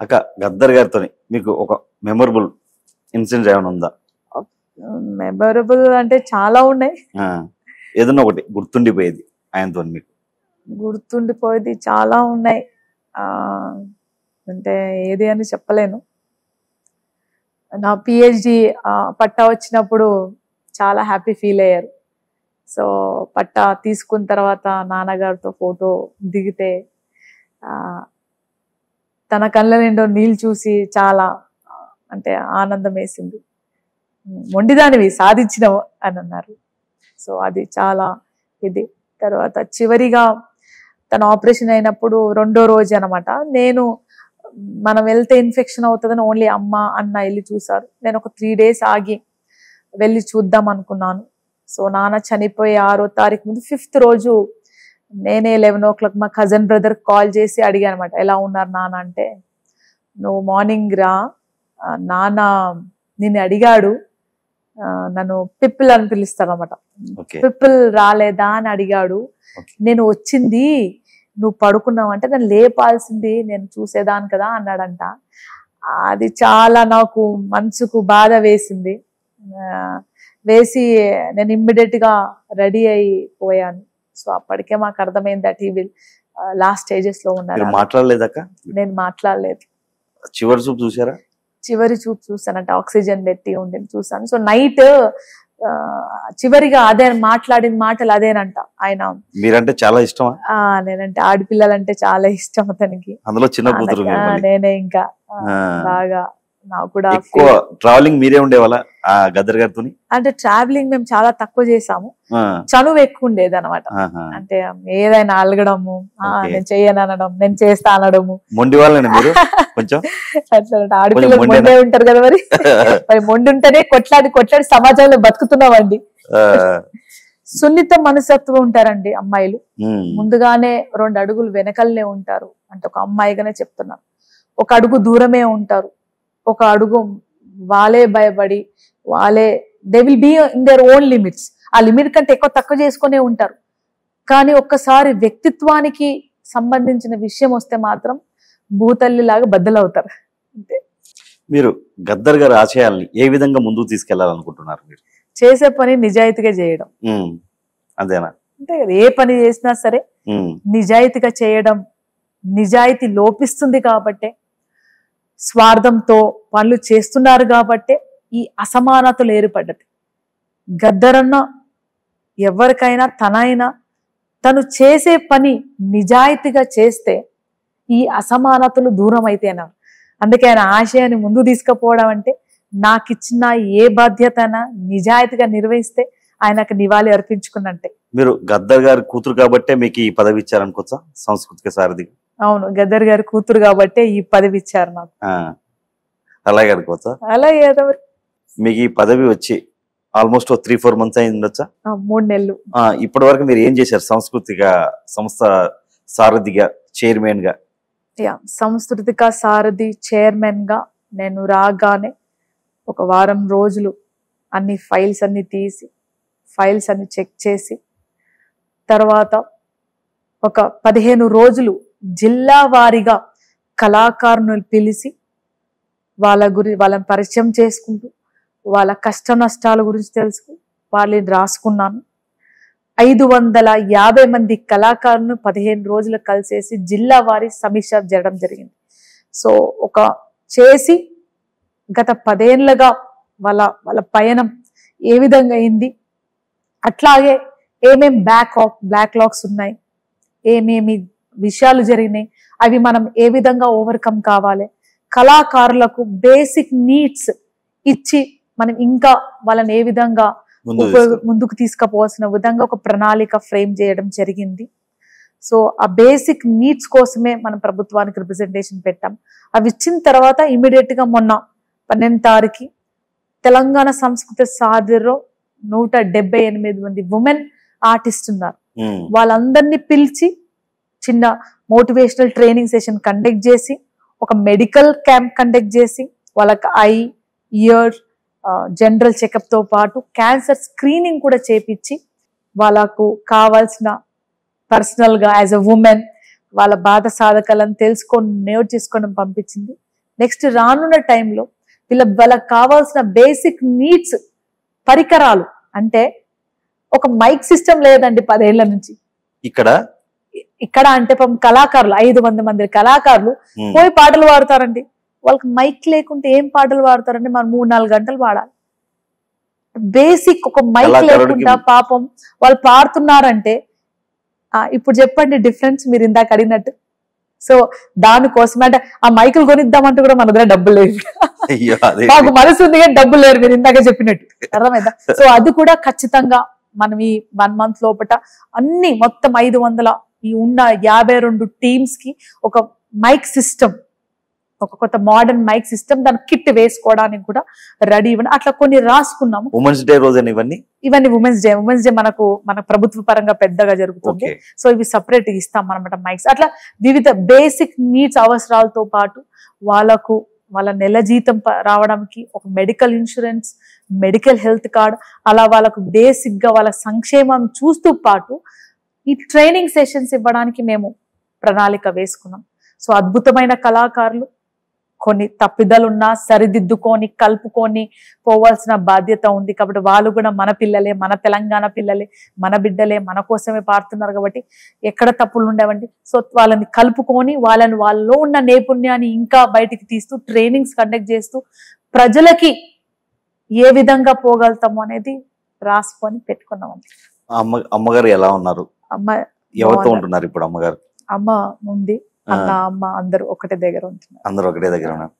అక్క గద్దర్ గారితో మీకు ఒక మెమొరబుల్ ఇన్సిడెంట్ ఏమైనా ఉందా? మెమరబుల్ అంటే చాలా ఉన్నాయి. ఏదన్నా ఒకటి గుర్తుండిపోయేది ఆయనతో మీకు? గుర్తుండిపోయేది చాలా ఉన్నాయి. అంటే ఏది అని చెప్పలేను. నా పిహెచ్డి పట్టా వచ్చినప్పుడు చాలా హ్యాపీ ఫీల్ అయ్యారు. సో పట్టా తీసుకున్న తర్వాత నాన్నగారితో ఫోటో దిగితే తన కళ్ళ నిండా నీళ్ళు చూసి చాలా అంటే ఆనందం వేసింది. మొండిదానివి సాధించినవు అని అన్నారు. సో అది చాలా ఇది. తర్వాత చివరిగా తన ఆపరేషన్ అయినప్పుడు 2వ రోజు అనమాట, మనం వెళ్తే ఇన్ఫెక్షన్ అవుతుందని ఓన్లీ అమ్మ అన్న వెళ్ళి చూసారు. నేను ఒక 3 days ఆగి వెళ్ళి చూద్దాం అనుకున్నాను. సో నాన్న చనిపోయి 6వ తారీఖు ముందు 5th రోజు నేనే 11 o'clock మా కజన్ బ్రదర్ కాల్ చేసి అడిగాను అనమాట, ఎలా ఉన్నారు నాన్న అంటే, నువ్వు మార్నింగ్ రా, నాన్న నిన్ను అడిగాడు, నన్ను పిప్పుల్ అని పిలుస్తాను అనమాట, పిప్పుల్ రాలేదా అని అడిగాడు, నేను వచ్చింది, నువ్వు పడుకున్నావు అంటే నన్ను లేపాల్సింది, నేను చూసేదాన్ని కదా అన్నాడంట. అది చాలా నాకు మనసుకు బాధ వేసింది. వేసి నేను ఇమ్మీడియట్ గా రెడీ అయిపోయాను. సో అప్పటికే మాకు అర్థమైంది that he will last stages లో ఉన్నారు. మాట్లాడలేదక్క? నేను మాట్లాడలేదు. చివరి చూపు చూసారా? చివరి చూపు చూసానంట, ఆక్సిజన్ పెట్టి ఉండి చూసాను. సో నైట్ చివరిగా అదే మాట్లాడిన మాటలు అదేనంట. ఆయన మీరంటే చాలా ఇష్టమా? నేనంటే ఆడపిల్లలంటే చాలా ఇష్టం అతనికి. అందులో చిన్న కూతురు నేనే ఇంకా బాగా. నాకు కూడా ఎక్కువ ట్రావెలింగ్ మీరే ఉండేవాళ్ళ గద్దర్ గారితో? అంటే ట్రావెలింగ్ మేము చాలా తక్కువ చేసాము, చనువు ఎక్కువ ఉండేది అనమాట. అంటే ఏదైనా అలగడము, నేను చెయ్యను అనడం, నేను చేస్తా అనడము. మొండి వాళ్ళని మీరు కొంచెం ఆడపిల్లలు మొండే ఉంటారు కదా, మరి మొండి ఉంటేనే కొట్లాడి సమాజంలో బతుకుతున్నామండి. సున్నిత మనస్తత్వం ఉంటారండి అమ్మాయిలు. ముందుగానే 2 అడుగులు వెనకలనే ఉంటారు. అంటే ఒక అమ్మాయిగానే చెప్తున్నా, 1 అడుగు దూరమే ఉంటారు, 1 అడుగు వాళ్ళే భయపడి they will be in their own limits. ఆ లిమిట్ కంటే ఎక్కువ తక్కువ చేసుకునే ఉంటారు. కానీ ఒక్కసారి వ్యక్తిత్వానికి సంబంధించిన విషయం వస్తే మాత్రం భూతల్లి లాగా బద్దలవుతారు. అంతే. మీరు గద్దర్ గారి ఆశయాల్ని ఏ విధంగా ముందుకు తీసుకెళ్లాలనుకుంటున్నారు? మీరు చేసే పని నిజాయితీగా చేయడం. అంతేనా? అంతే కదా, ఏ పని చేసినా సరే నిజాయితీగా చేయడం. నిజాయితీ లోపిస్తుంది కాబట్టే, స్వార్థంతో పనులు చేస్తున్నారు కాబట్టే ఈ అసమానతలు ఏర్పడ్డది. గద్దరన్న ఎవరికైనా తను చేసే పని నిజాయితీగా చేస్తే ఈ అసమానతలు దూరం అయితే అన్నారు. అందుకే ఆయన ఆశయాన్ని ముందు తీసుకుపోవడం అంటే, నాకు ఇచ్చిన ఏ బాధ్యతనా నిజాయితీగా నిర్వహిస్తే ఆయనకు నివాళి అర్పించుకున్నట్టే. మీరు గద్దర్ గారి కూతురు కాబట్టే మీకు ఈ పదవి ఇచ్చారనుకోవచ్చా, సాంస్కృతిక సారథి? అవును, గద్దర్ గారి కూతురు కాబట్టే ఈ పదవి ఇచ్చారు నాకు. అలాగే అనుకోవచ్చా? అలాగే. మీకు ఈ పదవి వచ్చి ఆల్మోస్ట్ 3-4 months అయింది ఉండొచ్చా? 3 నెలలు. ఇప్పటి వరకు మీరు ఏం చేశారు సాంస్కృతిక సంస్థ సారథిగా, చైర్మన్ గా? సాంస్కృతిక సారథి చైర్మన్ గా నేను రాగానే 1 వారం రోజులు అన్ని ఫైల్స్ అన్ని తీసి, ఫైల్స్ అన్ని చెక్ చేసి, తర్వాత ఒక 15 రోజులు జిల్లా వారీగా కళాకారులను పిలిచి వాళ్ళని పరిచయం చేసుకుంటూ, వాళ్ళ కష్ట నష్టాల గురించి తెలుసుకు వాళ్ళని రాసుకున్నాను. 550 మంది కళాకారులను 15 రోజులు కలిసేసి జిల్లా వారి సమీక్ష జరగడం జరిగింది. సో చేసి గత 10 ఏళ్లుగా వాళ్ళ పయనం ఏ విధంగా అయింది, అట్లాగే ఏమేమి బ్యాక్లాగ్స్ ఉన్నాయి, ఏమేమి విషయాలు జరిగినాయి, అవి మనం ఏ విధంగా ఓవర్కమ్ కావాలి, కళాకారులకు బేసిక్ నీడ్స్ ఇచ్చి మనం ఇంకా వాళ్ళని ఏ విధంగా ముందుకు తీసుకుపోవాల్సిన విధంగా ఒక ప్రణాళిక ఫ్రేమ్ చేయడం జరిగింది. సో ఆ బేసిక్ నీడ్స్ కోసమే మనం ప్రభుత్వానికి రిప్రజెంటేషన్ పెట్టాం. అవి ఇచ్చిన తర్వాత ఇమీడియట్ గా మొన్న 12వ తారీఖు తెలంగాణ సంస్కృతి సారథిలో 178 మంది ఉమెన్ ఆర్టిస్ట్ ఉన్నారు. వాళ్ళందరినీ పిలిచి చిన్న మోటివేషనల్ ట్రైనింగ్ సెషన్ కండక్ట్ చేసి, ఒక మెడికల్ క్యాంప్ కండక్ట్ చేసి, వాళ్ళకి ఐ, ఇయర్, జనరల్ చెకప్ తో పాటు క్యాన్సర్ స్క్రీనింగ్ కూడా చేపించి, వాళ్ళకు కావాల్సిన పర్సనల్ గా యాజ్ ఎ ఉమెన్ వాళ్ళ బాధ సాధకాలను తెలుసుకొని నోట్ చేసుకొని పంపించింది. నెక్స్ట్ రానున్న టైంలో వాళ్ళకి కావాల్సిన బేసిక్ నీడ్స్ పరికరాలు అంటే ఒక మైక్ సిస్టమ్ లేదండి 10 ఏళ్ల నుంచి ఇక్కడ అంటే కళాకారులు 500 మంది కళాకారులు పోయి పాటలు పాడతారండి. వాళ్ళకి మైక్ లేకుంటే ఏం పాటలు పాడతారండి? మనం 3-4 గంటలు పాడాలి. బేసిక్ ఒక మైక్ లేకుండా పాపం వాళ్ళు పాడుతున్నారంటే ఇప్పుడు చెప్పండి డిఫరెన్స్ మీరు ఇందాక అడిగినట్టు. సో దానికోసం అంటే ఆ మైకులు కొనిద్దామంటే కూడా మన దగ్గర డబ్బులు లేవు. మాకు మనసు ఉంది కానీ డబ్బులు లేరు మీరు ఇందాక చెప్పినట్టు. అర్థమైందా? సో అది కూడా ఖచ్చితంగా మనం ఈ 1 month లోపల అన్ని మొత్తం 500 ఈ ఉన్న 52 టీమ్స్ కి ఒక మైక్ సిస్టమ్, ఒక కొత్త మోడర్న్ మైక్ సిస్టమ్, దాని కిట్ వేసుకోవడానికి కూడా రెడీ ఇవ్వండి. అట్లా కొన్ని రాసుకున్నాము. ఉమెన్స్ డే రోజు ఇవన్నీ ఉమెన్స్ డే మన ప్రభుత్వ పరంగా పెద్దగా జరుగుతుంది. సో ఇవి సపరేట్ ఇస్తాం అనమాట మైక్స్. అట్లా వివిధ బేసిక్ నీడ్స్ అవసరాలతో పాటు వాళ్ళ నెల జీతం రావడానికి ఒక medical insurance, medical health card, అలా వాళ్ళకు బేసిక్ గా వాళ్ళ సంక్షేమం చూస్తూ పాటు ఈ ట్రైనింగ్ సెషన్స్ ఇవ్వడానికి మేము ప్రణాళిక వేసుకున్నాం. సో అద్భుతమైన కళాకారులు, కొన్ని తప్పిదాలున్నా సరిదిద్దుకొని కలుపుకొని పోవాల్సిన బాధ్యత ఉంది. కాబట్టి వాళ్ళు కూడా మన పిల్లలే, మన తెలంగాణ పిల్లలే, మన బిడ్డలే, మన కోసమే పాడుతున్నారు. కాబట్టి ఎక్కడ తప్పులు ఉండేవండి. సో వాళ్ళని కలుపుకొని వాళ్ళలో ఉన్న నైపుణ్యాన్ని ఇంకా బయటికి తీస్తూ ట్రైనింగ్స్ కండక్ట్ చేస్తూ ప్రజలకి ఏ విధంగా పోగలుగుతాము అనేది రాసుకొని పెట్టుకున్నామండి. అమ్మగారు ఎలా ఉన్నారు? ఎవరితో ఉంటున్నారు ఇప్పుడు? అమ్మగారు అమ్మ ఉంది, అమ్మ అందరూ ఒకటే దగ్గర ఉంటున్నారు. అందరూ ఒకటే దగ్గర ఉన్నారు.